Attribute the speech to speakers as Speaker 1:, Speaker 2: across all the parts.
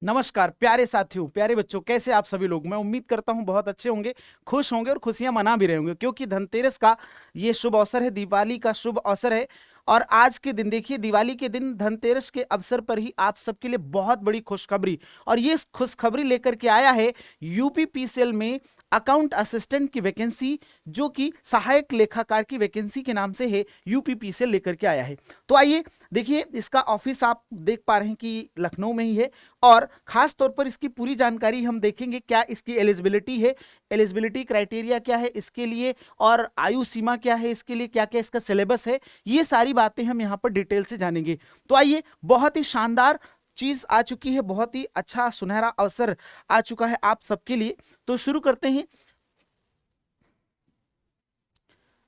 Speaker 1: नमस्कार प्यारे साथियों, प्यारे बच्चों, कैसे आप सभी लोग। मैं उम्मीद करता हूं बहुत अच्छे होंगे, खुश होंगे और खुशियां मना भी रहे होंगे, क्योंकि धनतेरस का ये शुभ अवसर है, दिवाली का शुभ अवसर है। और आज के दिन देखिए, दिवाली के दिन धनतेरस के अवसर पर ही आप सबके लिए बहुत बड़ी खुशखबरी, और ये खुशखबरी लेकर के आया है यूपीपीसीएल में अकाउंट असिस्टेंट की वैकेंसी, जो कि सहायक लेखाकार की वैकेंसी के नाम से है, यूपीपीसीएल लेकर के आया है। तो आइए देखिए, इसका ऑफिस आप देख पा रहे हैं कि लखनऊ में ही है, और खास तौर पर इसकी पूरी जानकारी हम देखेंगे। क्या इसकी एलिजिबिलिटी है, एलिजिबिलिटी क्राइटेरिया क्या है इसके लिए, और आयु सीमा क्या है इसके लिए, क्या क्या इसका सिलेबस है, ये सारी बातें हम यहाँ पर डिटेल से जानेंगे। तो आइए, बहुत ही शानदार चीज आ चुकी है, बहुत ही अच्छा सुनहरा अवसर आ चुका है आप सबके लिए। तो शुरू करते हैं।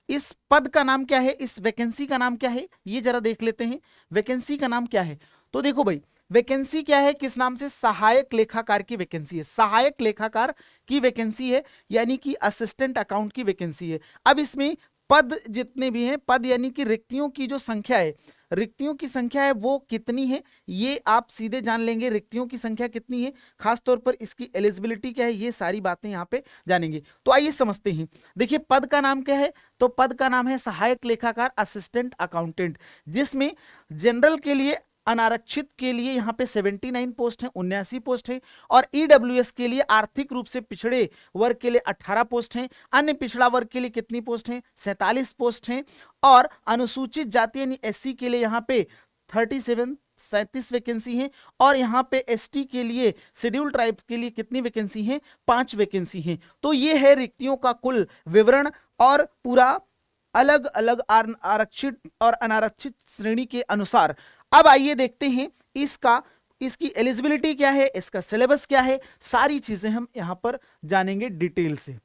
Speaker 1: इस पद का नाम क्या है, इस वैकेंसी का नाम क्या है, ये जरा देख लेते हैं। वैकेंसी का नाम क्या है? तो देखो भाई, वैकेंसी क्या है, किस नाम से? सहायक लेखाकार की वैकेंसी है, सहायक लेखाकार की वैकेंसी है, यानी कि असिस्टेंट अकाउंट की वैकेंसी है। अब इसमें पद जितने भी हैं, पद यानी कि रिक्तियों की जो संख्या है, रिक्तियों की संख्या है वो कितनी है, ये आप सीधे जान लेंगे, रिक्तियों की संख्या कितनी है। खास तौर पर इसकी एलिजिबिलिटी क्या है, ये सारी बातें यहाँ पे जानेंगे। तो आइए समझते हैं। देखिए, पद का नाम क्या है? तो पद का नाम है सहायक लेखाकार असिस्टेंट अकाउंटेंट, जिसमें जनरल के लिए, अनारक्षित के लिए यहाँ पे 79 पोस्ट है, 79 पोस्ट है, और ईडब्ल्यूएस के लिए, आर्थिक रूप से पिछड़े वर्ग के लिए 18 पोस्ट हैं, अन्य पिछड़ा वर्ग के लिए कितनी पोस्ट हैं? 47 पोस्ट हैं, और अनुसूचित जाति यानी एससी के लिए यहाँ पे 37 वैकेंसी है, और यहाँ पे एसटी के लिए, शेड्यूल ट्राइब्स के लिए कितनी वैकेंसी है? 5 वैकेंसी है। तो ये है रिक्तियों का कुल विवरण, और पूरा अलग अलग आरक्षित और अनारक्षित श्रेणी के अनुसार। अब आइए देखते हैं इसका, इसकी एलिजिबिलिटी क्या है, इसका सिलेबस क्या है, सारी चीजें हम यहां पर जानेंगे डिटेल से।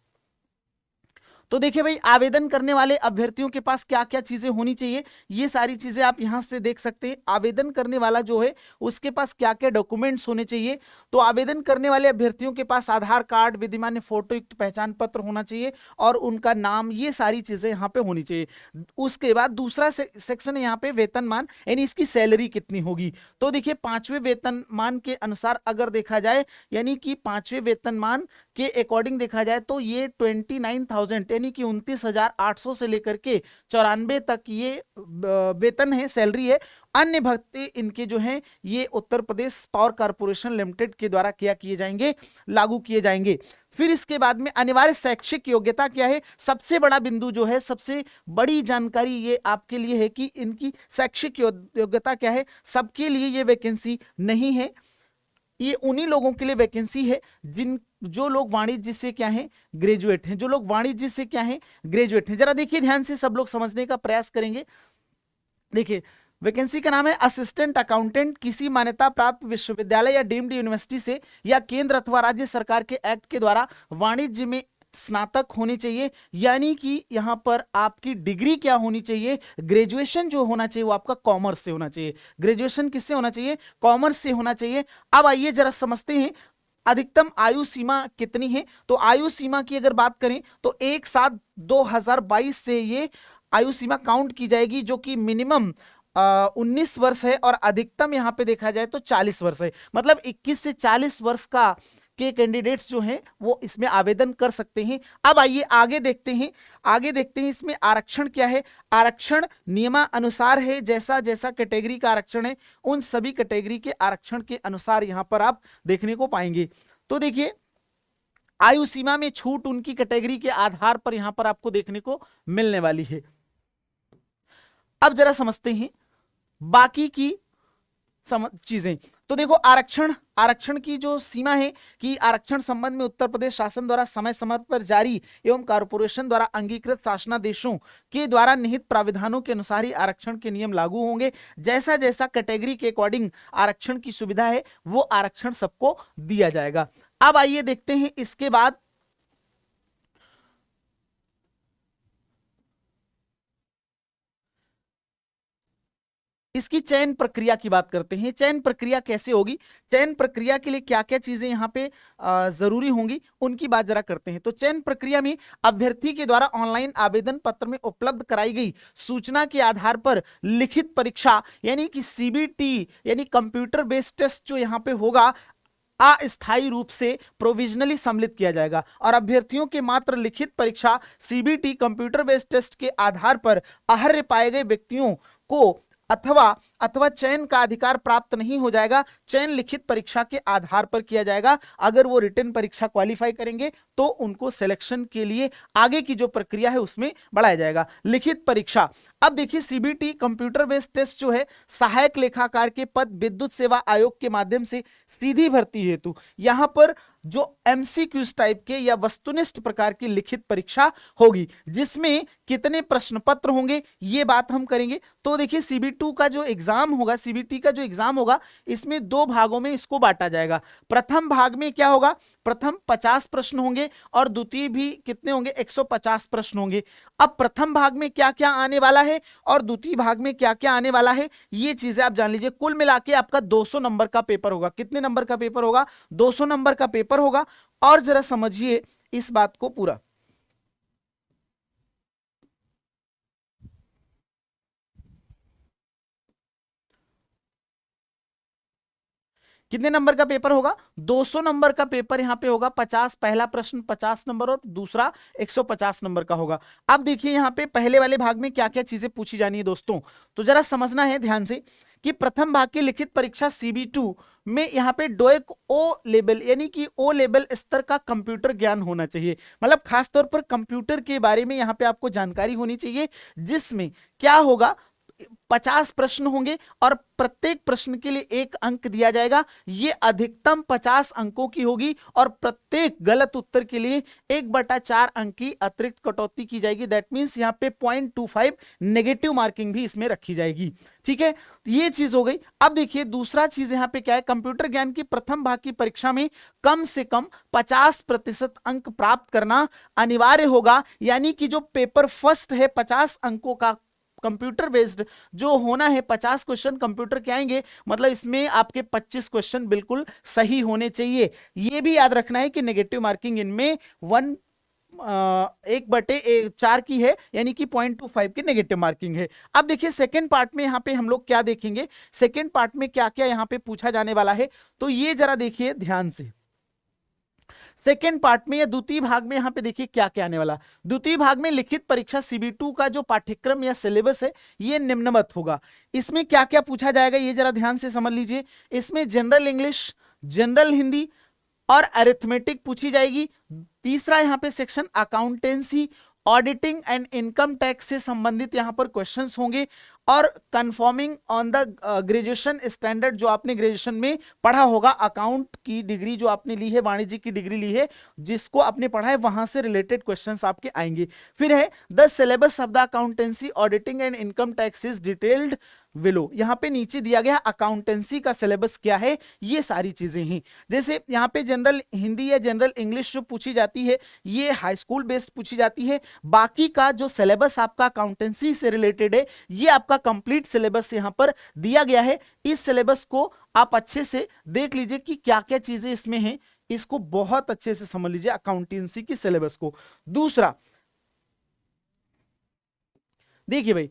Speaker 1: तो देखिए भाई, आवेदन करने वाले अभ्यर्थियों के पास क्या क्या चीजें होनी चाहिए, ये सारी चीजें आप यहां से देख सकते हैं। आवेदन करने वाला जो है उसके पास क्या क्या डॉक्यूमेंट्स होने चाहिए। तो आवेदन करने वाले अभ्यर्थियों के पास आधार कार्ड, विद्यमान फोटो युक्त पहचान पत्र होना चाहिए, और उनका नाम, ये सारी चीजें यहाँ पे होनी चाहिए। उसके बाद दूसरा सेक्शन है यहाँ पे वेतनमान, यानी इसकी सैलरी कितनी होगी। तो देखिए, 5वें वेतनमान के अनुसार अगर देखा जाए, यानी कि 5वें वेतनमान के अकॉर्डिंग देखा जाए, तो ये 29,000 यानी कि 29,800 से लेकर के 94 तक ये वेतन है, सैलरी है। अन्य भत्ते इनके जो हैं, ये Uttar Pradesh power corporation limited के द्वारा क्या किए जाएंगे, लागू किए जाएंगे। फिर इसके बाद में अनिवार्य शैक्षिक योग्यता क्या है, सबसे बड़ा बिंदु जो है, सबसे बड़ी जानकारी ये आपके लिए है कि इनकी शैक्षिक योग्यता क्या है। सबके लिए ये वैकेंसी नहीं है, ये उन्हीं लोगों के लिए वैकेंसी है जिन, जो लोग वाणिज्य से क्या है, ग्रेजुएट हैं, जो लोग वाणिज्य से क्या है, ग्रेजुएट हैं। जरा देखिए ध्यान से, सब लोग समझने का प्रयास करेंगे। देखिए, वैकेंसी का नाम है असिस्टेंट अकाउंटेंट, किसी मान्यता प्राप्त विश्वविद्यालय या डीम्ड यूनिवर्सिटी से, या केंद्र अथवा राज्य सरकार के एक्ट के द्वारा वाणिज्य में स्नातक होने चाहिए। यानी कि यहां पर आपकी डिग्री क्या होनी चाहिए, ग्रेजुएशन जो होना चाहिए वो आपका कॉमर्स से होना चाहिए। ग्रेजुएशन किससे होना चाहिए? कॉमर्स से होना चाहिए। अब आइए जरा समझते हैं अधिकतम आयु सीमा कितनी है। तो आयु सीमा की अगर बात करें तो 1/7/2022 से ये आयु सीमा काउंट की जाएगी, जो कि मिनिमम 19 वर्ष है, और अधिकतम यहां पे देखा जाए तो 40 वर्ष है। मतलब 21 से 40 वर्ष का के कैंडिडेट्स जो हैं वो इसमें आवेदन कर सकते हैं। अब आइए आगे देखते हैं, आगे देखते हैं इसमें आरक्षण क्या है। आरक्षण नियमानुसार है, जैसा जैसा कैटेगरी का आरक्षण है, उन सभी कैटेगरी के आरक्षण के अनुसार यहां पर आप देखने को पाएंगे। तो देखिए, आयु सीमा में छूट उनकी कैटेगरी के आधार पर यहां पर आपको देखने को मिलने वाली है। अब जरा समझते हैं बाकी की चीजें। तो देखो, आरक्षण, आरक्षण की जो सीमा है कि आरक्षण संबंध में उत्तर प्रदेश शासन द्वारा समय समय पर जारी एवं कॉर्पोरेशन द्वारा अंगीकृत शासनादेशों के द्वारा निहित प्राविधानों के अनुसार ही आरक्षण के नियम लागू होंगे। जैसा जैसा कैटेगरी के अकॉर्डिंग आरक्षण की सुविधा है, वो आरक्षण सबको दिया जाएगा। अब आइए देखते हैं इसके बाद इसकी चयन प्रक्रिया की बात करते हैं। चयन प्रक्रिया कैसे होगी, चयन प्रक्रिया के लिए क्या क्या चीजें यहाँ पे जरूरी होंगी, उनकी बात जरा करते हैं। तो चयन प्रक्रिया में अभ्यर्थी के द्वारा ऑनलाइन आवेदन पत्र में उपलब्ध कराई गई सूचना के आधार पर लिखित परीक्षा, यानी कि सीबीटी यानी कंप्यूटर बेस्ड टेस्ट जो यहाँ पे होगा, अस्थायी रूप से प्रोविजनली सम्मिलित किया जाएगा और अभ्यर्थियों के मात्र लिखित परीक्षा सीबीटी कंप्यूटर बेस्ड टेस्ट के आधार पर अहर्य पाए गए व्यक्तियों को अथवा चयन का अधिकार प्राप्त नहीं हो जाएगा। चयन लिखित परीक्षा के आधार पर किया जाएगा। अगर वो रिटन परीक्षा क्वालिफाई करेंगे तो उनको सिलेक्शन के लिए आगे की जो प्रक्रिया है उसमें बढ़ाया जाएगा। लिखित परीक्षा, अब देखिए सीबीटी कंप्यूटर बेस्ड टेस्ट जो है सहायक लेखाकार के पद विद्युत सेवा आयोग के माध्यम से सीधी भर्ती हेतु यहां पर जो एमसीक्यूज टाइप के या वस्तुनिष्ठ प्रकार की लिखित परीक्षा होगी, जिसमें कितने प्रश्न पत्र होंगे ये बात हम करेंगे। तो देखिए सीबी2 का जो एग्जाम होगा, सीबीटी का जो एग्जाम होगा, इसमें 2 भागों में इसको बांटा जाएगा। प्रथम भाग में क्या होगा, प्रथम 50 प्रश्न होंगे और द्वितीय भी कितने होंगे, 150 प्रश्न होंगे। अब प्रथम भाग में क्या क्या आने वाला है और द्वितीय भाग में क्या क्या आने वाला है ये चीजें आप जान लीजिए। कुल मिला के आपका 200 नंबर का पेपर होगा। कितने नंबर का पेपर होगा, 200 नंबर का पेपर होगा। और जरा समझिए इस बात को पूरा, कितने नंबर का पेपर होगा, 200 नंबर का पेपर यहां पे होगा। 50 पहला प्रश्न 50 नंबर और दूसरा 150 नंबर का होगा। अब देखिए यहां पे पहले वाले भाग में क्या क्या चीजें पूछी जानी है दोस्तों, तो जरा समझना है ध्यान से कि प्रथम भाग की लिखित परीक्षा सीबी2 में यहाँ पे डोएक ओ लेवल यानी कि ओ लेवल स्तर का कंप्यूटर ज्ञान होना चाहिए। मतलब खासतौर पर कंप्यूटर के बारे में यहाँ पे आपको जानकारी होनी चाहिए, जिसमें क्या होगा 50 प्रश्न होंगे और प्रत्येक प्रश्न के लिए 1 अंक दिया जाएगा। ये अधिकतम 50 अंकों की होगी और प्रत्येक गलत उत्तर के लिए 1/4 अंक की अतिरिक्त कटौती की जाएगी। दैट मींस यहाँ पे 0.25 नेगेटिव मार्किंग भी इसमें रखी जाएगी। ठीक है, ये चीज हो गई। अब देखिए दूसरा चीज यहाँ पे क्या है, कंप्यूटर ज्ञान की प्रथम भाग की परीक्षा में कम से कम 50% अंक प्राप्त करना अनिवार्य होगा। यानी कि जो पेपर फर्स्ट है 50 अंकों का कंप्यूटर बेस्ड जो होना है, 50 क्वेश्चन कंप्यूटर के आएंगे, मतलब इसमें आपके 25 क्वेश्चन बिल्कुल सही होने चाहिए। ये भी याद रखना है कि नेगेटिव मार्किंग इनमें 1/4 की है, यानी कि 0.25 की नेगेटिव मार्किंग है। अब देखिए सेकंड पार्ट में यहाँ पे हम लोग क्या देखेंगे, सेकंड पार्ट में क्या क्या यहाँ पे पूछा जाने वाला है, तो ये जरा देखिए ध्यान से। सेकेंड पार्ट में या द्वितीय भाग में यहाँ पे देखिए क्या क्या आने वाला। द्वितीय भाग में लिखित परीक्षा सीबी2 का जो पाठ्यक्रम या सिलेबस है ये निम्नवत होगा। इसमें क्या क्या पूछा जाएगा ये जरा ध्यान से समझ लीजिए। इसमें जनरल इंग्लिश, जनरल हिंदी और अरिथमेटिक पूछी जाएगी। तीसरा यहाँ पे section accountancy, auditing and income tax से संबंधित यहाँ पर क्वेश्चंस होंगे। और confirming on the graduation standard, जो आपने ग्रेजुएशन में पढ़ा होगा, अकाउंट की डिग्री जो आपने ली है, वाणिज्य की डिग्री ली है, जिसको आपने पढ़ा है वहां से रिलेटेड क्वेश्चंस आपके आएंगे। फिर है the syllabus of the accountancy, auditing and income tax is detailed willow. यहाँ पे नीचे दिया गया अकाउंटेंसी का सिलेबस क्या है, ये सारी चीजें हैं। जैसे यहाँ पे जनरल हिंदी या जनरल इंग्लिश जो पूछी जाती है ये हाई स्कूल बेस्ड पूछी जाती है। बाकी का जो सिलेबस आपका अकाउंटेंसी से रिलेटेड है ये आपका कंप्लीट सिलेबस यहाँ पर दिया गया है। इस सिलेबस को आप अच्छे से देख लीजिए कि क्या क्या चीजें इसमें हैं, इसको बहुत अच्छे से समझ लीजिए अकाउंटेंसी की सिलेबस को। दूसरा देखिए भाई,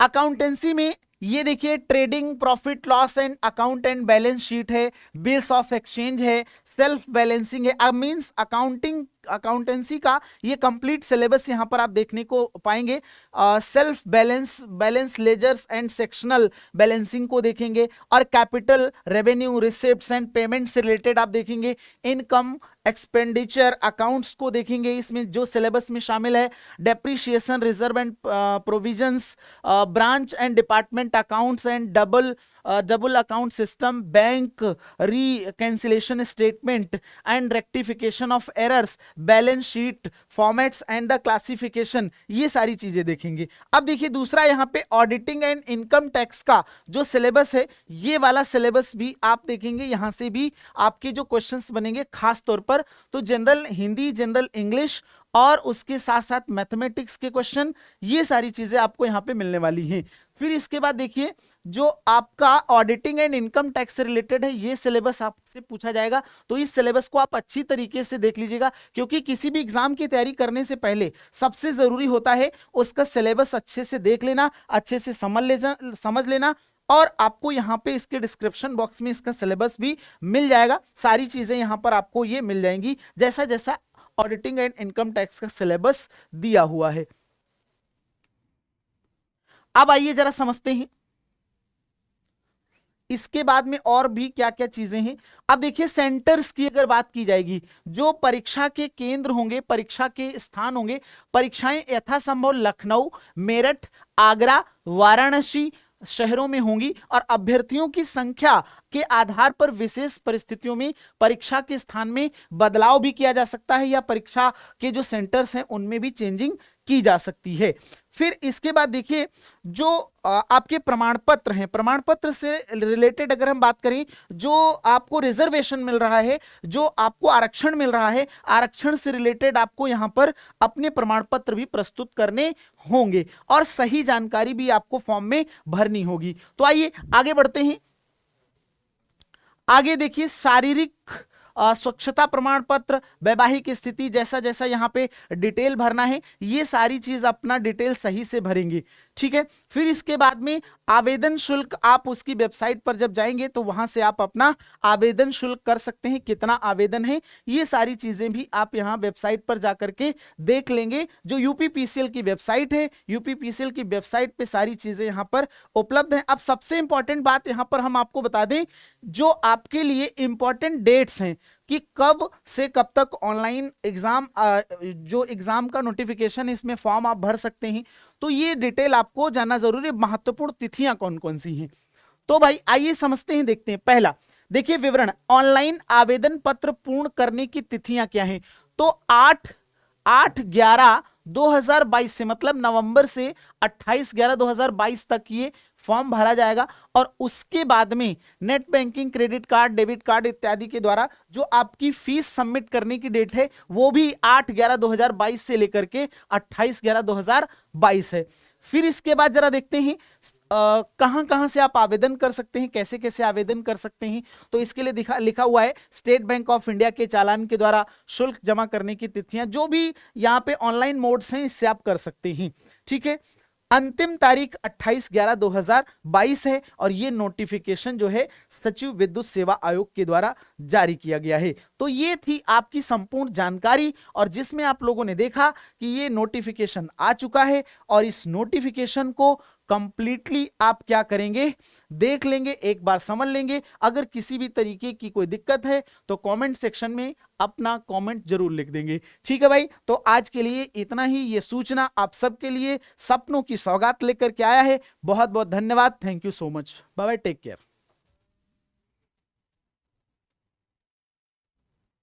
Speaker 1: अकाउंटेंसी में ये देखिए trading profit loss and account and balance sheet है, बिल्स ऑफ एक्सचेंज है, सेल्फ बैलेंसिंग है। अब मींस अकाउंटेंसी का ये कंप्लीट सिलेबस यहां पर आप देखने को पाएंगे। Self balance ledgers and sectional balancing को देखेंगे और capital, revenue, receipts and payment से रिलेटेड आप देखेंगे। इनकम एक्सपेंडिचर अकाउंट्स को देखेंगे, इसमें जो सिलेबस में शामिल है। Depreciation, reserve and provisions, branch and department accounts and double account system, bank reconciliation statement and rectification of errors, balance sheet formats and the classification, ये सारी चीजें देखेंगे। अब देखिए दूसरा यहाँ पे ऑडिटिंग एंड इनकम टैक्स का जो सिलेबस है ये वाला सिलेबस भी आप देखेंगे। यहाँ से भी आपके जो क्वेश्चंस बनेंगे खास तौर पर तो जनरल हिंदी, जनरल इंग्लिश और उसके साथ साथ मैथमेटिक्स के क्वेश्चन, ये सारी चीजें आपको यहाँ पे मिलने वाली हैं। फिर इसके बाद देखिए जो आपका ऑडिटिंग एंड इनकम टैक्स से रिलेटेड है ये सिलेबस आपसे पूछा जाएगा। तो इस सिलेबस को आप अच्छी तरीके से देख लीजिएगा, क्योंकि किसी भी एग्जाम की तैयारी करने से पहले सबसे जरूरी होता है उसका सिलेबस अच्छे से देख लेना, अच्छे से समझ लेना और आपको यहाँ पे इसके डिस्क्रिप्शन बॉक्स में इसका सिलेबस भी मिल जाएगा, सारी चीजें यहाँ पर आपको ये मिल जाएंगी जैसा जैसा ऑडिटिंग एंड इनकम टैक्स का सिलेबस दिया हुआ है। अब आइए जरा समझते हैं इसके बाद में और भी क्या क्या चीजें हैं। अब देखिए सेंटर्स की अगर बात की जाएगी, जो परीक्षा के केंद्र होंगे, परीक्षा के स्थान होंगे, परीक्षाएं यथासंभव लखनऊ, मेरठ, आगरा, वाराणसी शहरों में होंगी और अभ्यर्थियों की संख्या के आधार पर विशेष परिस्थितियों में परीक्षा के स्थान में बदलाव भी किया जा सकता है या परीक्षा के जो सेंटर्स हैं उनमें भी चेंजिंग की जा सकती है। फिर इसके बाद देखिए जो आपके प्रमाण पत्र हैं, प्रमाण पत्र से रिलेटेड अगर हम बात करें, जो आपको रिजर्वेशन मिल रहा है, जो आपको आरक्षण मिल रहा है, आरक्षण से रिलेटेड आपको यहां पर अपने प्रमाण पत्र भी प्रस्तुत करने होंगे और सही जानकारी भी आपको फॉर्म में भरनी होगी। तो आइए आगे बढ़ते हैं। आगे देखिए शारीरिक स्वच्छता प्रमाण पत्र, वैवाहिक स्थिति, जैसा जैसा यहां पे डिटेल भरना है ये सारी चीज अपना डिटेल सही से भरेंगे, ठीक है। फिर इसके बाद में आवेदन शुल्क, आप उसकी वेबसाइट पर जब जाएंगे तो वहां से आप अपना आवेदन शुल्क कर सकते हैं, कितना आवेदन है ये सारी चीजें भी आप यहां वेबसाइट पर जाकर के देख लेंगे। जो यूपीपीसीएल की वेबसाइट है, यूपीपीसीएल की वेबसाइट पे सारी चीजें यहां पर उपलब्ध हैं। अब सबसे इंपॉर्टेंट बात यहां पर हम आपको बता दें, जो आपके लिए इंपॉर्टेंट डेट्स हैं कि कब से कब तक ऑनलाइन एग्जाम, जो एग्जाम का नोटिफिकेशन है इसमें फॉर्म आप भर सकते हैं, तो ये डिटेल आपको जानना जरूरी है। महत्वपूर्ण तिथियां कौन कौन सी हैं, तो भाई आइए समझते हैं, देखते हैं। पहला देखिए विवरण, ऑनलाइन आवेदन पत्र पूर्ण करने की तिथियां क्या हैं। तो 8/11/2022 से, मतलब नवंबर से 28/11/2022 तक ये फॉर्म भरा जाएगा और उसके बाद में net banking, credit card, debit card इत्यादि के द्वारा जो आपकी फीस सबमिट करने की डेट है वो भी 8/11/2022 से लेकर के 28/11/2022 है। फिर इसके बाद जरा देखते हैं कहां कहां से आप आवेदन कर सकते हैं, कैसे कैसे आवेदन कर सकते हैं। तो इसके लिए लिखा हुआ है स्टेट बैंक ऑफ इंडिया के चालान के द्वारा शुल्क जमा करने की तिथियां, जो भी यहाँ पे ऑनलाइन मोड्स हैं इससे आप कर सकते हैं, ठीक है। अंतिम तारीख 28/11/2022 है और ये नोटिफिकेशन जो है सचिव विद्युत सेवा आयोग के द्वारा जारी किया गया है। तो ये थी आपकी संपूर्ण जानकारी और जिसमें आप लोगों ने देखा कि ये नोटिफिकेशन आ चुका है और इस नोटिफिकेशन को कंप्लीटली आप क्या करेंगे, देख लेंगे, एक बार समझ लेंगे। अगर किसी भी तरीके की कोई दिक्कत है तो कमेंट सेक्शन में अपना कमेंट जरूर लिख देंगे, ठीक है भाई। तो आज के लिए इतना ही, ये सूचना आप सबके लिए सपनों की सौगात लेकर के आया है। बहुत बहुत धन्यवाद, thank you so much, bye bye, take care.